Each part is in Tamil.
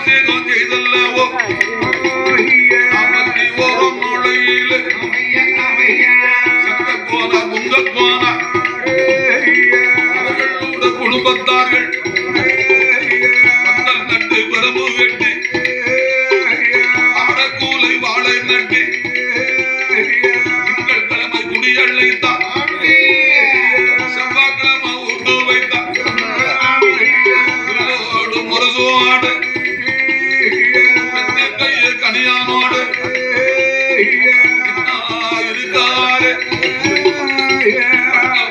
அபிஷேகம் செய்தல்லவோ 41 நாளையில சக்க போன பொங்க போன அவர்களோட குடும்பத்தார்கள் பந்தல் நட்டு பரம்பு வெட்டி ஆடக்கூலை வாழை நட்டி திங்கள் கிழமை குடியழைத்தான் செவ்வாய்க்கிழமை உண்டு வைத்தான் முரசோடு கைய கனியானோடு இருக்காரு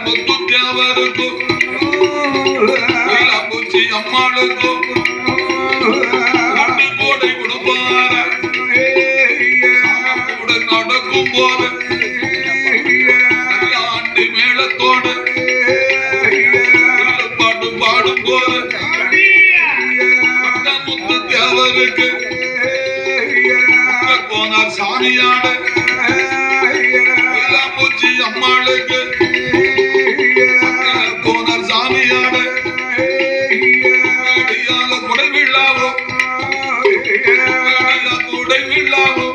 முத்து தேவருக்கும் பூச்சி அம்மாளுக்கும் கோடை கொடுப்பார கூட நடக்கும் போது ஆண்டு மேளத்தோடு பாட்டு பாடும் போது முத்து தேவருக்கு போனார் சாமியாடு பூச்சி அம்மாளுக்கு போனார் சாமியாடு குடை விழாவோ குடை விழாவோ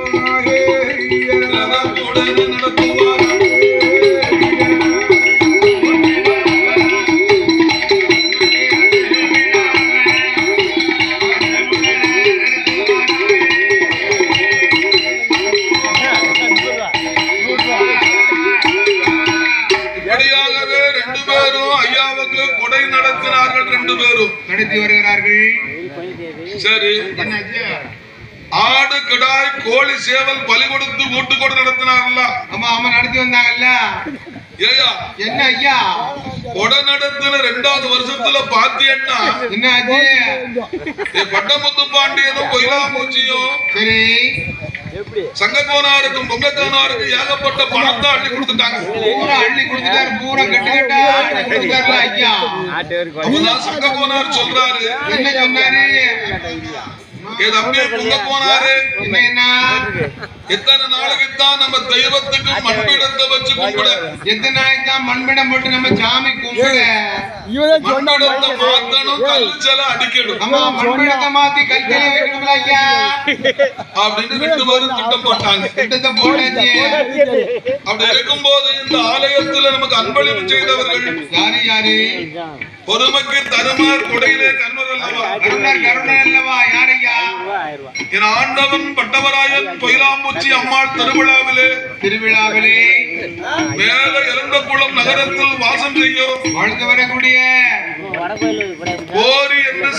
நடத்துவார் கொடை நடத்தினார்கள் 2 பேரும் நடத்தி வருகிறார்கள். சரி, ஆடு கிடாய் கோழி சேவல் பலி கொடுத்து வீட்டு கூட நடத்தினார்களா? ஆமா ஆமா நடத்தி வந்தாங்கல்ல. ஏயா என்ன ஐயா கொடை நடத்தின 2வது வருஷத்துல பாத்தியன்னா என்ன ஆச்சு? பட்டமுத்து பாண்டியனும் கொயிலாமூச்சியும் சரி சங்ககோனாருக்கும் பொங்கக்கோனாருக்கும் ஏகப்பட்ட பணத்தை அள்ளி கொடுத்துட்டாங்க. பூரா அள்ளி கொடுத்துட்டாரு. பூரா கட்டு கொடுத்துட்டாருல ஐயா. அப்பதான் சங்ககோனார் சொல்றாரு. என்ன சொன்னாரு? அப்படியே பொங்கக்கோனாரு என்ன எத்தனை நாளைக்கு தான் நம்ம தெய்வத்துக்கு மண்பிடத்தை வச்சு கும்பிட? எத்தனை நாளைக்கு தான் மண்பிடம் போட்டு நம்ம சாமி கும்பிட? மண்பிடத்தை மாத்தணும், கல் சிலை அடிக்கணும். ஆமா மண்பிடத்தை மாத்தி கல் சிலை வைக்கணும்ல ஐயா அப்படின்னு 2 பேரும் திட்டம் போட்டாங்க. திட்டத்தை போட்டாச்சு. அப்படி இருக்கும்போது இந்த ஆலயத்துல நமக்கு அன்பளிப்பு செய்தவர்கள் யாரு யாரு? பொறுமைக்கு தருமார் கொடையிலே கர்ணர் அல்லவா? கருணர் அல்லவா? யாரையா? என் ஆண்டவன் பட்டவராயன் கொயிலாம்பூச்சி அம்மாள் திருவிழாவிலே மேல இளந்தகுளம் நகரத்தில் வாசம் செய்யும் வாழ்ந்து வரக்கூடிய கோரி என்று